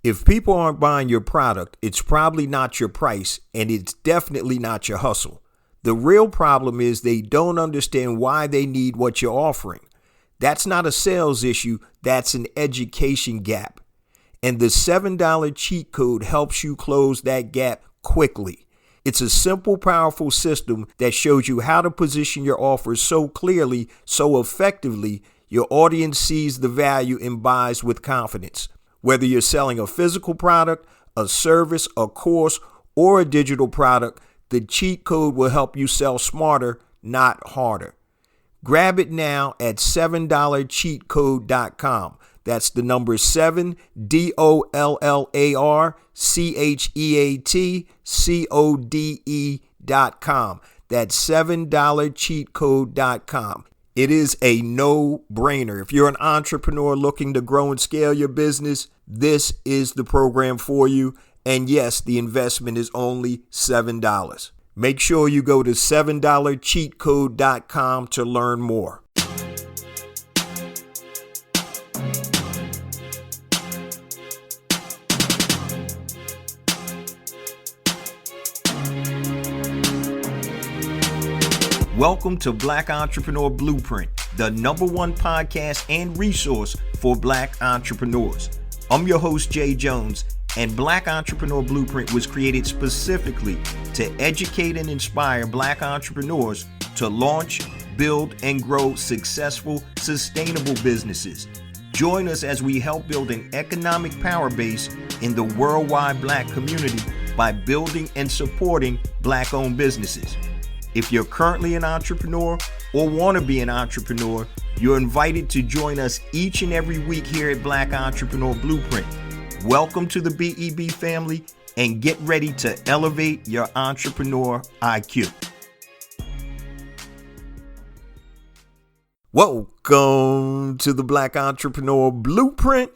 If people aren't buying your product, it's probably not your price, and it's definitely not your hustle. The real problem is they don't understand why they need what you're offering. That's not a sales issue, that's an education gap. And the $7 cheat code helps you close that gap quickly. It's a simple, powerful system that shows you how to position your offers so clearly, so effectively, your audience sees the value and buys with confidence. Whether you're selling a physical product, a service, a course, or a digital product, the cheat code will help you sell smarter, not harder. Grab it now at $7cheatcode.com. That's the number 7, DOLLARCHEATCODE.com. That's $7cheatcode.com. It is a no-brainer. If you're an entrepreneur looking to grow and scale your business, this is the program for you. And yes, the investment is only $7. Make sure you go to $7cheatcode.com to learn more. Welcome to Black Entrepreneur Blueprint, the #1 podcast and resource for Black entrepreneurs. I'm your host, Jay Jones, and Black Entrepreneur Blueprint was created specifically to educate and inspire Black entrepreneurs to launch, build, and grow successful, sustainable businesses. Join us as we help build an economic power base in the worldwide Black community by building and supporting Black-owned businesses. If you're currently an entrepreneur or want to be an entrepreneur, you're invited to join us each and every week here at Black Entrepreneur Blueprint. Welcome to the BEB family and get ready to elevate your entrepreneur IQ. Welcome to the Black Entrepreneur Blueprint,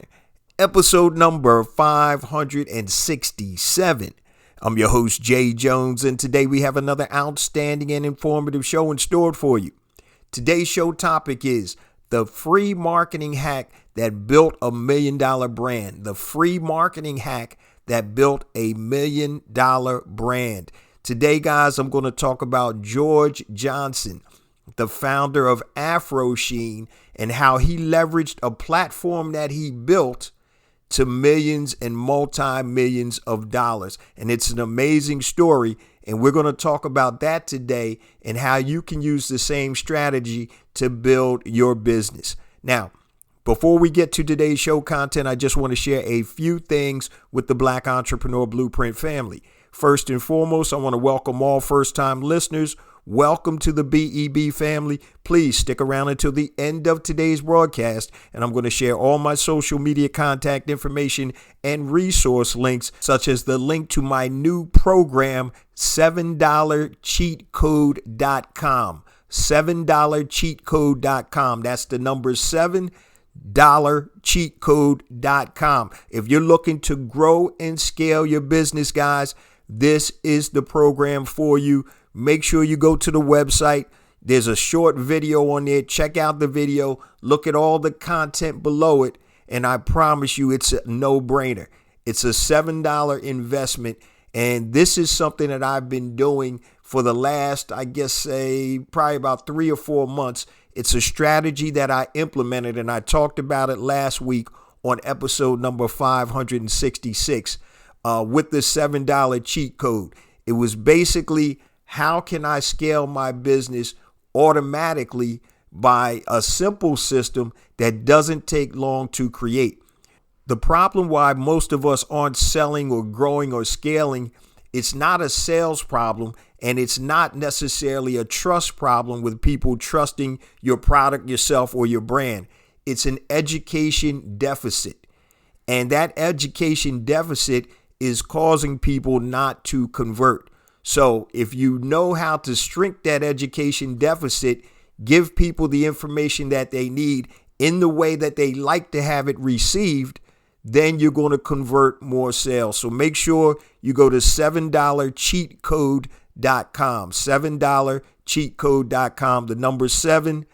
episode number 567. I'm your host, Jay Jones, and today we have another outstanding and informative show in store for you. Today's show topic is the free marketing hack that built a $1 million brand. The free marketing hack that built a $1 million brand. Today, guys, I'm going to talk about George Johnson, the founder of Afro Sheen, and how he leveraged a platform that he built to millions and multi-millions of dollars. And it's an amazing story. And we're going to talk about that today and how you can use the same strategy to build your business. Now, before we get to today's show content, I just want to share a few things with the Black Entrepreneur Blueprint family. First and foremost, I want to welcome all first-time listeners. Welcome to the BEB family. Please stick around until the end of today's broadcast, and I'm going to share all my social media contact information and resource links, such as the link to my new program, $7cheatcode.com. $7cheatcode.com. That's the number 7cheatcode.com. If you're looking to grow and scale your business, guys, this is the program for you. Make sure you go to the website. There's a short video on there. Check out the video. Look at all the content below it. And I promise you it's a no-brainer. It's a $7 investment. And this is something that I've been doing for the last, probably about 3 or 4 months. It's a strategy that I implemented, and I talked about it last week on episode number 566 with the $7 cheat code. It was basically, how can I scale my business automatically by a simple system that doesn't take long to create? The problem why most of us aren't selling or growing or scaling, it's not a sales problem, and it's not necessarily a trust problem with people trusting your product, yourself, or your brand. It's an education deficit. And that education deficit is causing people not to convert. So if you know how to shrink that education deficit, give people the information that they need in the way that they like to have it received, then you're going to convert more sales. So make sure you go to $7cheatcode.com, $7cheatcode.com, the number 7,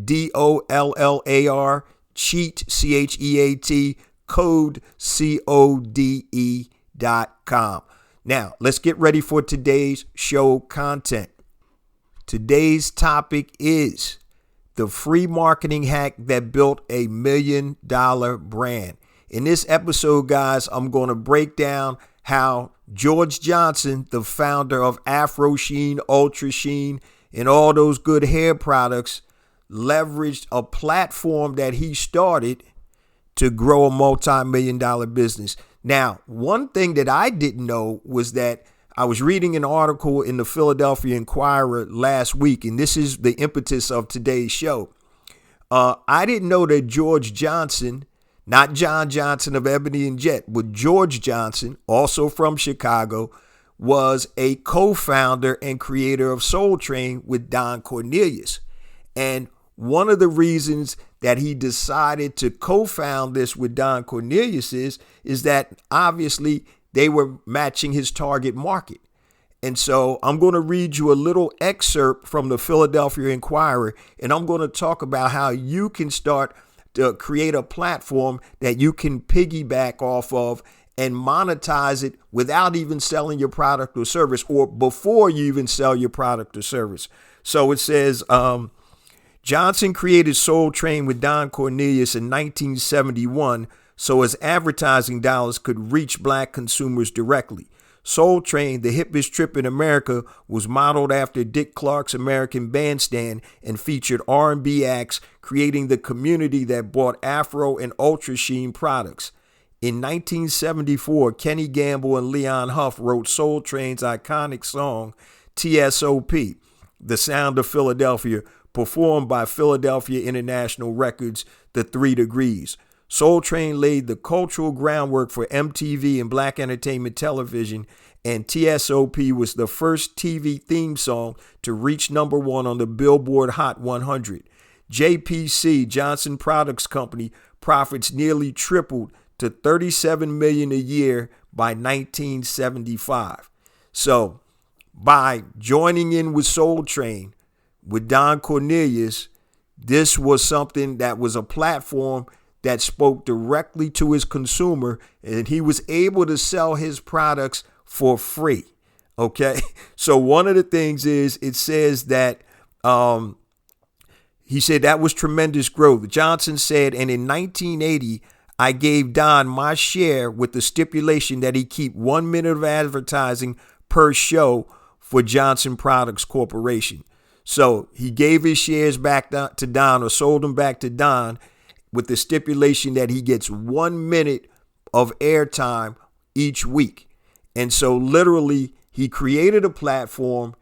DOLLAR, cheat, CHEAT, code CODE.com. Now, let's get ready for today's show content. Today's topic is the free marketing hack that built $1 million brand. In this episode, guys, I'm going to break down how George Johnson, the founder of Afro Sheen, Ultra Sheen, and all those good hair products, leveraged a platform that he started to grow a multi-million-dollar business. Now, one thing that I didn't know was that I was reading an article in the Philadelphia Inquirer last week, and this is the impetus of today's show. I didn't know that George Johnson, not John Johnson of Ebony and Jet, but George Johnson, also from Chicago, was a co-founder and creator of Soul Train with Don Cornelius. And one of the reasons that he decided to co-found this with Don Cornelius is that obviously they were matching his target market. And so I'm going to read you a little excerpt from the Philadelphia Inquirer, and I'm going to talk about how you can start to create a platform that you can piggyback off of and monetize it without even selling your product or service, or before you even sell your product or service. So it says, Johnson created Soul Train with Don Cornelius in 1971 so his advertising dollars could reach black consumers directly. Soul Train, the hippest trip in America, was modeled after Dick Clark's American Bandstand and featured R&B acts, creating the community that bought Afro and Ultra Sheen products. In 1974, Kenny Gamble and Leon Huff wrote Soul Train's iconic song, TSOP, The Sound of Philadelphia, performed by Philadelphia International Records, The 3 Degrees. Soul Train laid the cultural groundwork for MTV and Black Entertainment Television, and TSOP was the first TV theme song to reach number 1 on the Billboard Hot 100. JPC, Johnson Products Company, profits nearly tripled to $37 million a year by 1975. So, by joining in with Soul Train with Don Cornelius, this was something that was a platform that spoke directly to his consumer, and he was able to sell his products for free. Okay. So one of the things is, it says that he said that was tremendous growth. Johnson said, and in 1980, I gave Don my share with the stipulation that he keep 1 minute of advertising per show for Johnson Products Corporation. So he gave his shares back to Don, or sold them back to Don, with the stipulation that he gets 1 minute of airtime each week. And so literally he created a platform,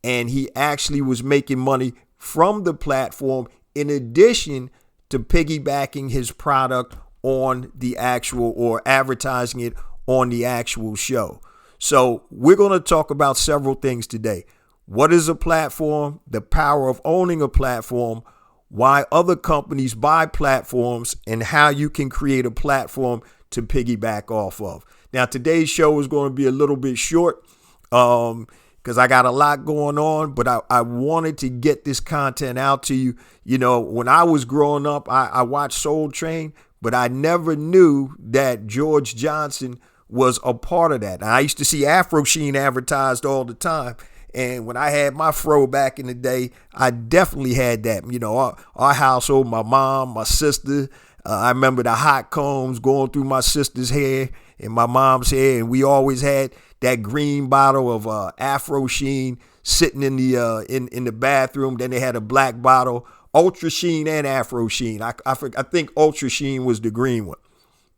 and he actually was making money from the platform in addition to piggybacking his product on the actual, or advertising it on the actual show. So we're going to talk about several things today. What is a platform? The power of owning a platform, why other companies buy platforms, and how you can create a platform to piggyback off of. Now, today's show is going to be a little bit short because I got a lot going on, but I wanted to get this content out to you. You know, when I was growing up, I watched Soul Train, but I never knew that George Johnson was a part of that. I used to see Afro Sheen advertised all the time. And when I had my fro back in the day, I definitely had that. You know, our household, my mom, my sister, I remember the hot combs going through my sister's hair and my mom's hair. And we always had that green bottle of Afro Sheen sitting in the bathroom. Then they had a black bottle, Ultra Sheen and Afro Sheen. I think Ultra Sheen was the green one.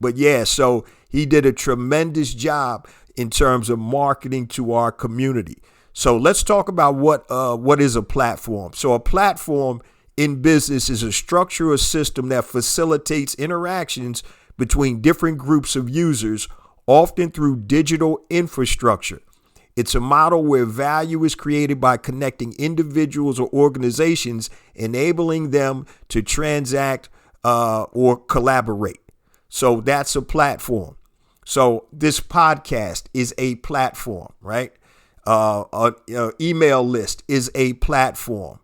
But yeah, so he did a tremendous job in terms of marketing to our community. So let's talk about what is a platform. So a platform in business is a structure or system that facilitates interactions between different groups of users, often through digital infrastructure. It's a model where value is created by connecting individuals or organizations, enabling them to transact or collaborate. So that's a platform. So this podcast is a platform, right? Email list is a platform.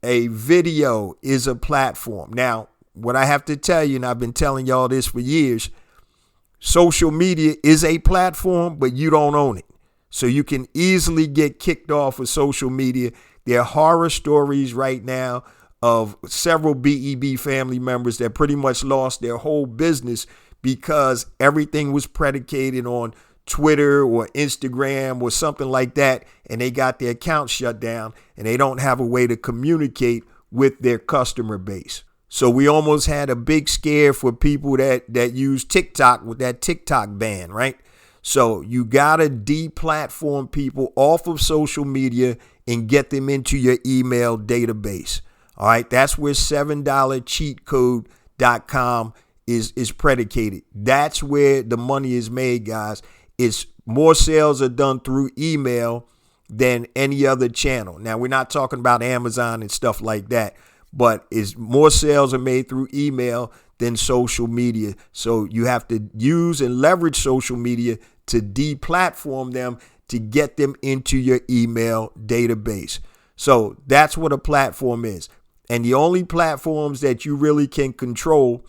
A video is a platform. Now, what I have to tell you, and I've been telling y'all this for years, social media is a platform, but you don't own it. So you can easily get kicked off of social media. There are horror stories right now of several BEB family members that pretty much lost their whole business because everything was predicated on Twitter or Instagram or something like that, and they got their account shut down and they don't have a way to communicate with their customer base. So we almost had a big scare for people that use TikTok with that TikTok ban, right? So you got to deplatform people off of social media and get them into your email database. All right, that's where $7cheatcode.com is predicated. That's where the money is made, guys. It's more sales are done through email than any other channel. Now, we're not talking about Amazon and stuff like that, but it's more sales are made through email than social media. So you have to use and leverage social media to deplatform them to get them into your email database. So that's what a platform is. And the only platforms that you really can control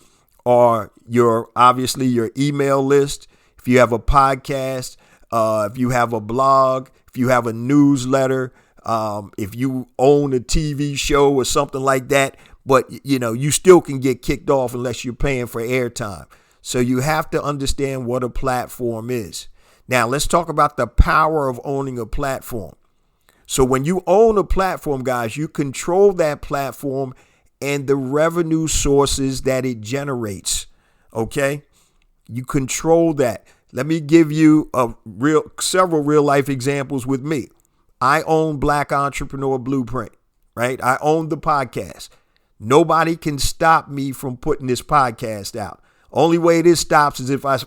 are obviously your email list. If you have a podcast, if you have a blog, if you have a newsletter, if you own a TV show or something like that, but you still can get kicked off unless you're paying for airtime. So you have to understand what a platform is. Now let's talk about the power of owning a platform. So when you own a platform, guys, you control that platform and the revenue sources that it generates. Okay? You control that. Let me give you several real life examples with me. I own Black Entrepreneur Blueprint, right? I own the podcast. Nobody can stop me from putting this podcast out. Only way this stops is if I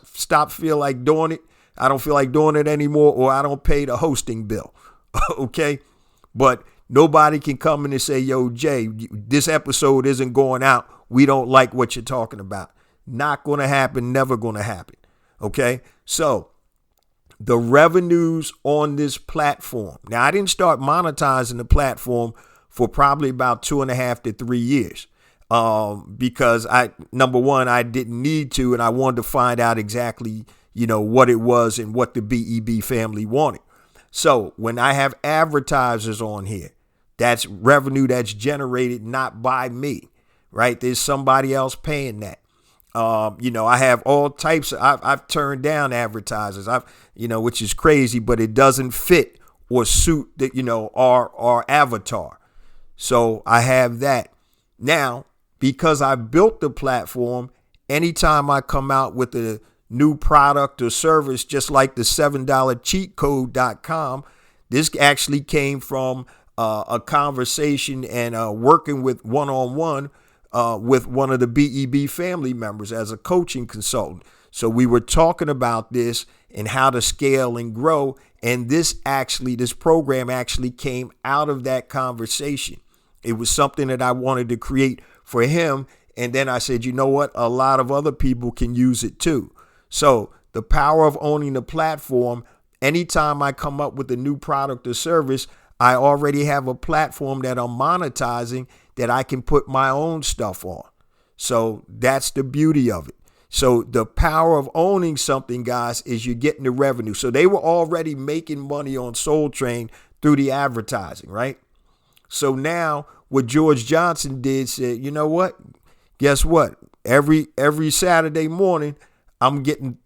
feel like doing it. I don't feel like doing it anymore, or I don't pay the hosting bill. Okay. But nobody can come in and say, yo, Jay, this episode isn't going out. We don't like what you're talking about. Not going to happen. Never going to happen. Okay. So the revenues on this platform. Now, I didn't start monetizing the platform for probably about 2.5 to 3 years. Because number one, I didn't need to, and I wanted to find out exactly, what it was and what the BEB family wanted. So when I have advertisers on here, that's revenue that's generated not by me, right? There's somebody else paying that. I have all types I've turned down advertisers, which is crazy, but it doesn't fit or suit our avatar. So I have that. Now, because I built the platform, anytime I come out with a new product or service, just like the $7cheatcode.com, this actually came from a conversation and working with one-on-one with one of the BEB family members as a coaching consultant. So we were talking about this and how to scale and grow. And this program actually came out of that conversation. It was something that I wanted to create for him. And then I said, you know what? A lot of other people can use it too. So the power of owning the platform, anytime I come up with a new product or service, I already have a platform that I'm monetizing that I can put my own stuff on. So that's the beauty of it. So the power of owning something, guys, is you're getting the revenue. So they were already making money on Soul Train through the advertising, right? So now what George Johnson did said, you know what? Guess what? Every Saturday morning, I'm getting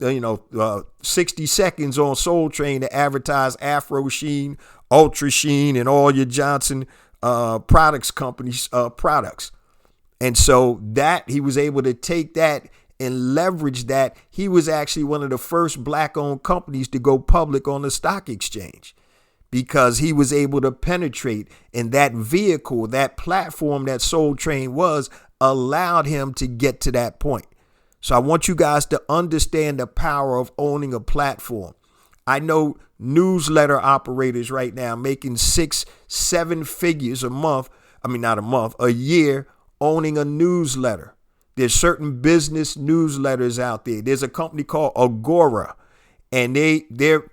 60 seconds on Soul Train to advertise Afro Sheen, Ultra Sheen, and all your Johnson products companies products. And so that he was able to take that and leverage that. He was actually one of the first Black-owned companies to go public on the stock exchange, because he was able to penetrate, and that vehicle, that platform that Soul Train was, allowed him to get to that point. So I want you guys to understand the power of owning a platform. I know newsletter operators right now making 6-7 figures a year owning a newsletter. There's certain business newsletters out there. There's a company called Agora, and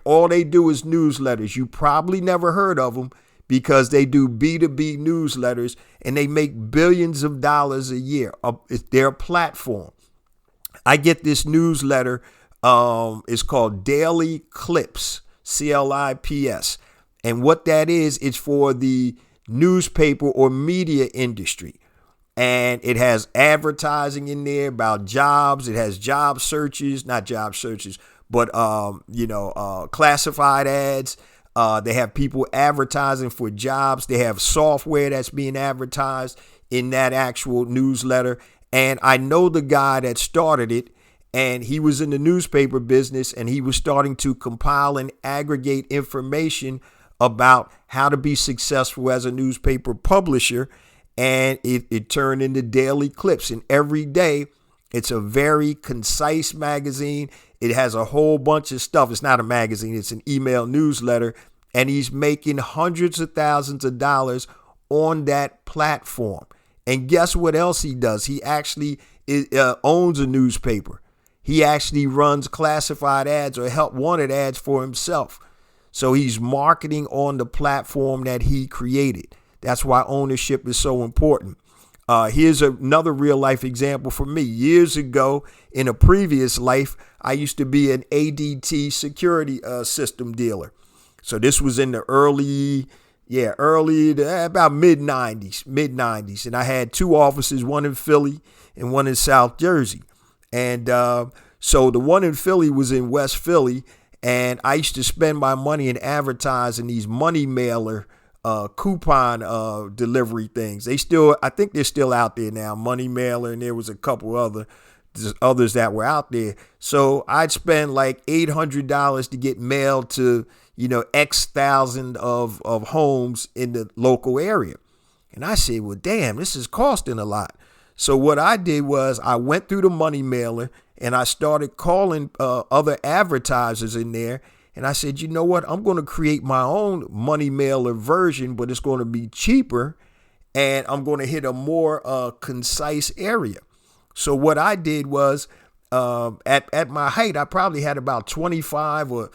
all they do is newsletters. You probably never heard of them because they do B2B newsletters and they make billions of dollars a year. It's their platform. I get this newsletter It's called Daily Clips, CLIPS. And what that is, it's for the newspaper or media industry. And it has advertising in there about jobs. It has job searches, not job searches, but, classified ads. They have people advertising for jobs. They have software that's being advertised in that actual newsletter. And I know the guy that started it, and he was in the newspaper business, and he was starting to compile and aggregate information about how to be successful as a newspaper publisher. And it turned into Daily Clips. And every day, it's a very concise magazine. It has a whole bunch of stuff. It's not a magazine. It's an email newsletter. And he's making hundreds of thousands of dollars on that platform. And guess what else he does? He actually owns a newspaper. He actually runs classified ads or help wanted ads for himself. So he's marketing on the platform that he created. That's why ownership is so important. Here's another real life example for me. Years ago, in a previous life, I used to be an ADT security system dealer. So this was in the early about mid-90s. And I had two offices, one in Philly and one in South Jersey. And so the one in Philly was in West Philly. And I used to spend my money in advertising these money mailer coupon delivery things. I think they're still out there now, money mailer. And there was a couple others that were out there. So I'd spend like $800 to get mail to, X thousand of homes in the local area. And I said, well, damn, this is costing a lot. So what I did was I went through the money mailer and I started calling other advertisers in there. And I said, you know what? I'm going to create my own money mailer version, but it's going to be cheaper. And I'm going to hit a more concise area. So what I did was at my height, I probably had about 25 to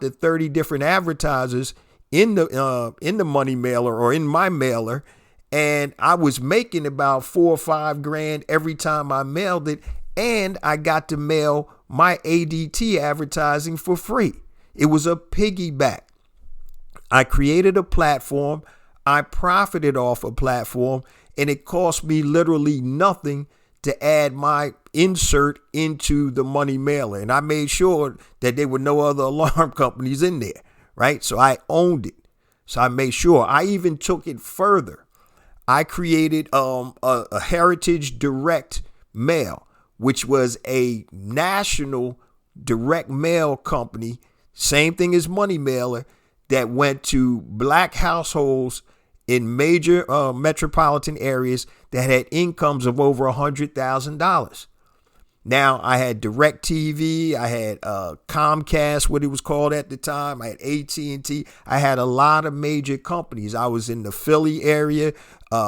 30 different advertisers in the money mailer or in my mailer. And I was making about $4 or $5 grand every time I mailed it. And I got to mail my ADT advertising for free. It was a piggyback. I created a platform. I profited off a platform, and it cost me literally nothing to add my insert into the money mailer. And I made sure that there were no other alarm companies in there, right? So I owned it. So I made sure. I even took it further. I created a Heritage Direct Mail, which was a national direct mail company, same thing as Money Mailer, that went to black households in major metropolitan areas that had incomes of over $100,000. Now, I had DirecTV, I had Comcast, what it was called at the time. I had AT&T. I had a lot of major companies. I was in the Philly area,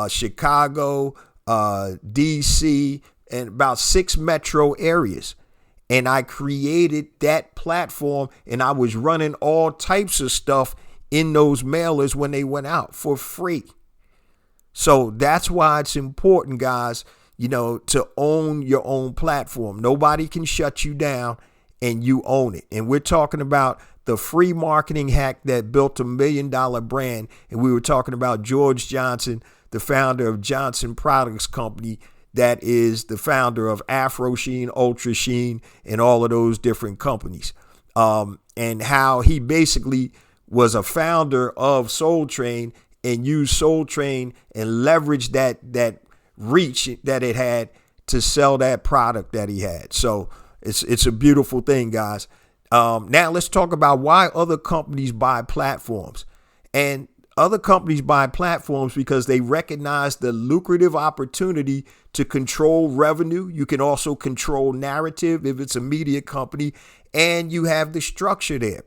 Chicago, DC, and about 6 metro areas. And I created that platform, and I was running all types of stuff in those mailers when they went out for free. So that's why it's important, guys, to own your own platform. Nobody can shut you down, and you own it. And we're talking about the free marketing hack that built $1 million brand. And we were talking about George Johnson, the founder of Johnson Products Company, that is the founder of Afro Sheen, Ultra Sheen, and all of those different companies. And how he basically was a founder of Soul Train and used Soul Train and leveraged that reach that it had to sell that product that he had. So it's a beautiful thing, guys. Now let's talk about why other companies buy platforms. And other companies buy platforms because they recognize the lucrative opportunity to control revenue. You can also control narrative if it's a media company, and you have the structure there.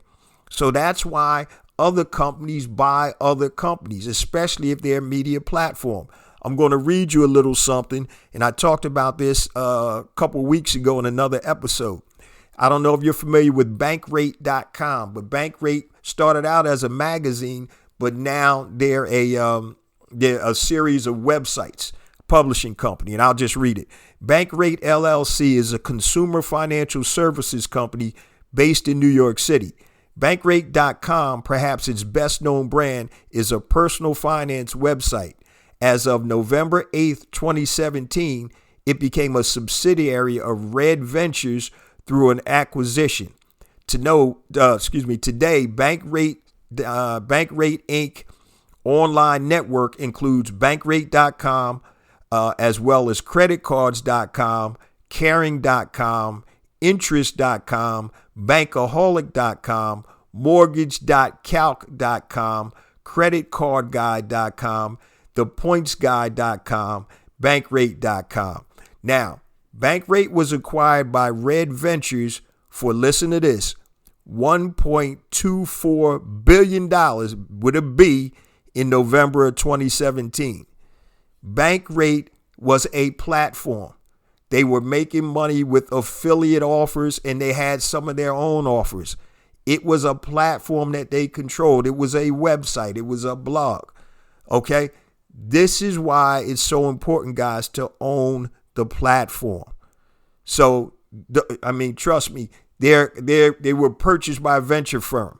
So that's why other companies buy other companies, especially if they're a media platform. I'm going to read you a little something, and I talked about this a couple weeks ago in another episode. I don't know if you're familiar with Bankrate.com, but Bankrate started out as a magazine, but now they're a series of websites, publishing company, and I'll just read it. Bankrate LLC is a consumer financial services company based in New York City. Bankrate.com, perhaps its best known brand, is a personal finance website. As of November 8th, 2017, it became a subsidiary of Red Ventures through an acquisition. Today, Bankrate Inc. online network includes Bankrate.com, as well as creditcards.com, caring.com, interest.com, bankaholic.com, mortgage.calc.com, creditcardguide.com, thepointsguide.com, bankrate.com. Now, Bankrate was acquired by Red Ventures for, listen to this, $1.24 billion with a B in November of 2017. Bankrate was a platform. They were making money with affiliate offers, and they had some of their own offers. It was a platform that they controlled. It was a website. It was a blog. Okay? This is why it's so important, guys, to own the platform. So, trust me, they were purchased by a venture firm.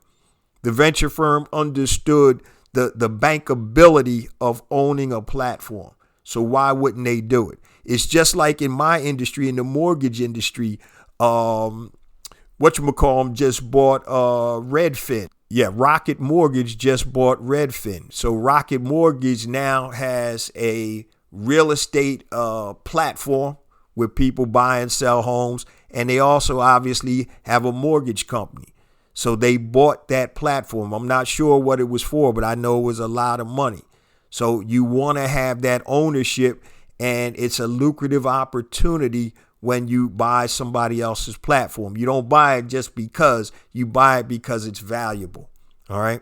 The venture firm understood the bankability of owning a platform. So why wouldn't they do it? It's just like in my industry, in the mortgage industry, just bought Redfin. Yeah, Rocket Mortgage just bought Redfin. So Rocket Mortgage now has a real estate platform where people buy and sell homes. And they also obviously have a mortgage company. So they bought that platform. I'm not sure what it was for, but I know it was a lot of money. So you want to have that ownership, and it's a lucrative opportunity when you buy somebody else's platform. You don't buy it just because, you buy it because it's valuable. All right.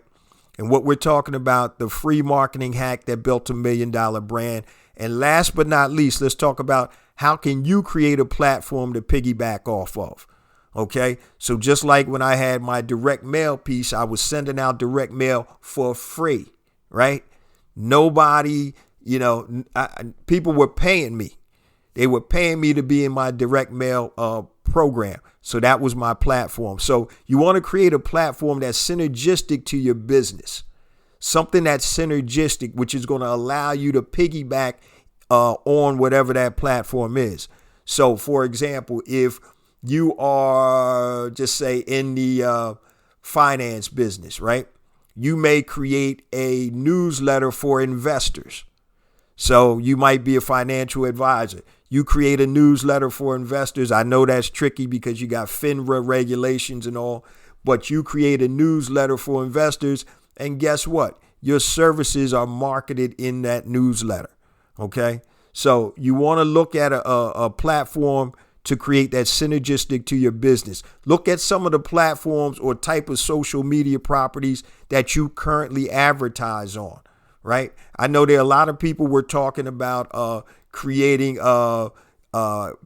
And what we're talking about, the free marketing hack that built $1 million brand. And last but not least, let's talk about how can you create a platform to piggyback off of. Okay. So just like when I had my direct mail piece, I was sending out direct mail for free, right? Nobody, people were paying me. They were paying me to be in my direct mail program. So that was my platform. So you want to create a platform that's synergistic to your business, something that's synergistic, which is going to allow you to piggyback on whatever that platform is. So, for example, if you are, just say, in the finance business, right? You may create a newsletter for investors. So you might be a financial advisor. You create a newsletter for investors. I know that's tricky because you got FINRA regulations and all, but you create a newsletter for investors. And guess what? Your services are marketed in that newsletter. Okay. So you want to look at a platform to create that synergistic to your business. Look at some of the platforms or type of social media properties that you currently advertise on, right? I know there are a lot of people were talking about creating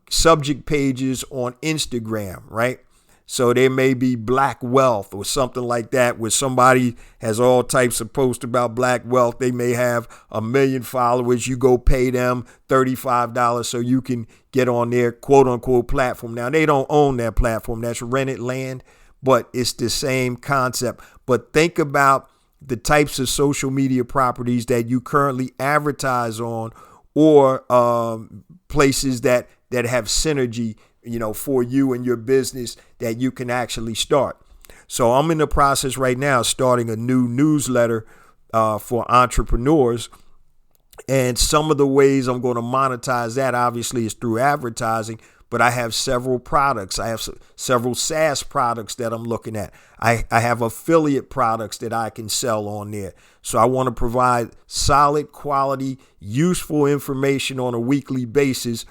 subject pages on Instagram, right? So there may be Black Wealth or something like that, where somebody has all types of posts about Black Wealth. They may have 1 million followers. You go pay them $35 so you can get on their quote unquote platform. Now, they don't own that platform. That's rented land, but it's the same concept. But think about the types of social media properties that you currently advertise on, or places that have synergy, for you and your business that you can actually start. So I'm in the process right now starting a new newsletter for entrepreneurs. And some of the ways I'm going to monetize that obviously is through advertising, but I have several products. I have several SaaS products that I'm looking at. I have affiliate products that I can sell on there. So I want to provide solid quality, useful information on a weekly basis,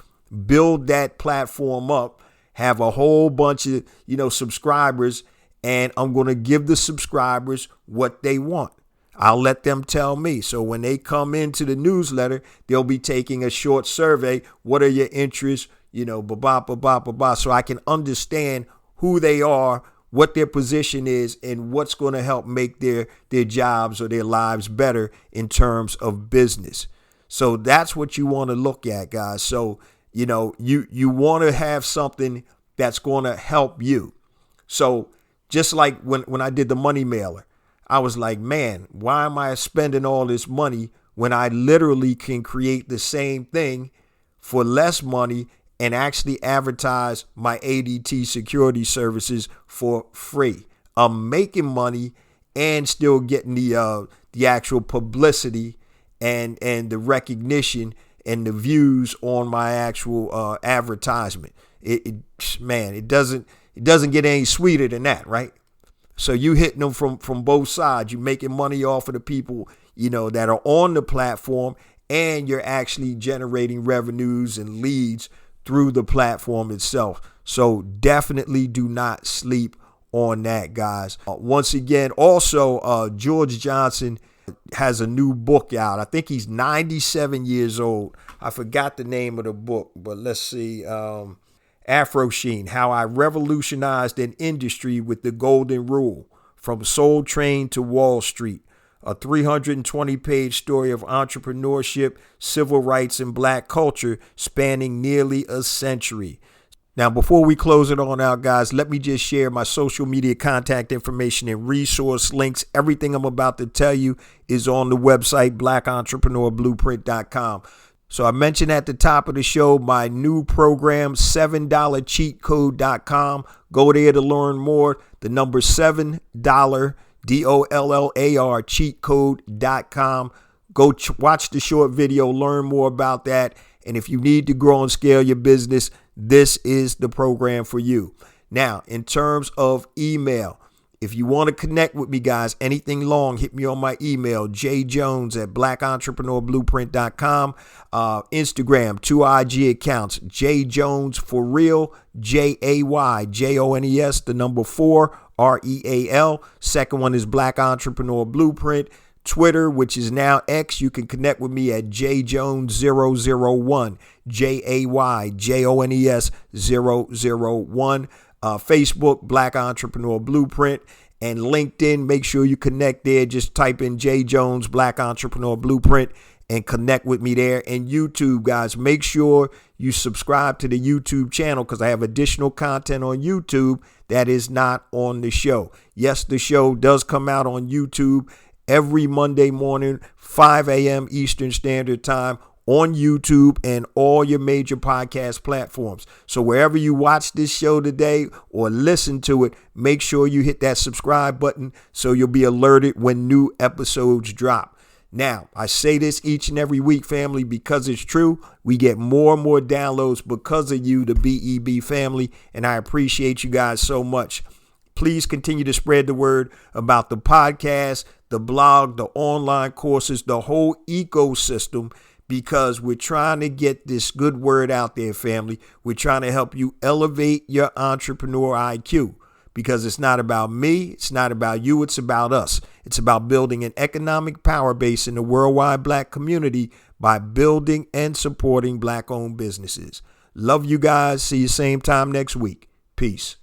build that platform up, have a whole bunch of, subscribers, and I'm going to give the subscribers what they want. I'll let them tell me. So when they come into the newsletter, they'll be taking a short survey. What are your interests? So I can understand who they are, what their position is, and what's going to help make their jobs or their lives better in terms of business. So that's what you want to look at, guys. So, you want to have something that's going to help you. So just like when I did the money mailer, I was like, man, why am I spending all this money when I literally can create the same thing for less money and actually advertise my ADT security services for free? I'm making money and still getting the actual publicity and the recognition and the views on my actual advertisement. It doesn't get any sweeter than that, right? So you hitting them from both sides. You're making money off of the people, that are on the platform, and you're actually generating revenues and leads through the platform itself. So definitely do not sleep on that, guys. Once again, also, George Johnson has a new book out. I think he's 97 years old. I forgot the name of the book, but let's see. Afro Sheen, How I Revolutionized an Industry with the Golden Rule, From Soul Train to Wall Street. A 320-page story of entrepreneurship, civil rights, and black culture spanning nearly a century. Now, before we close it on out, guys, let me just share my social media contact information and resource links. Everything I'm about to tell you is on the website, blackentrepreneurBlueprint.com. So I mentioned at the top of the show my new program, $7cheatcode.com. Go there to learn more. The number $7, DOLLAR, cheatcode.com. Go watch the short video, learn more about that. And if you need to grow and scale your business, this is the program for you. Now, in terms of email, if you want to connect with me, guys, anything long, hit me on my email, jjones@blackentrepreneurBlueprint.com. Instagram, 2 IG accounts, jjones4real, JAYJONES, the number 4, REAL. Second one is Black Entrepreneur Blueprint. Twitter, which is now X, you can connect with me at jjones001, JAYJONES 001. Facebook, Black Entrepreneur Blueprint, and LinkedIn. Make sure you connect there. Just type in J Jones, Black Entrepreneur Blueprint, and connect with me there. And YouTube, guys, make sure you subscribe to the YouTube channel because I have additional content on YouTube that is not on the show. Yes, the show does come out on YouTube every Monday morning, 5 a.m. Eastern Standard Time, on YouTube and all your major podcast platforms. So wherever you watch this show today or listen to it, make sure you hit that subscribe button so you'll be alerted when new episodes drop. Now, I say this each and every week, family, because it's true. We get more and more downloads because of you, the BEB family, and I appreciate you guys so much. Please continue to spread the word about the podcast, the blog, the online courses, the whole ecosystem, because we're trying to get this good word out there, family. We're trying to help you elevate your entrepreneur IQ, because it's not about me. It's not about you. It's about us. It's about building an economic power base in the worldwide black community by building and supporting black-owned businesses. Love you guys. See you same time next week. Peace.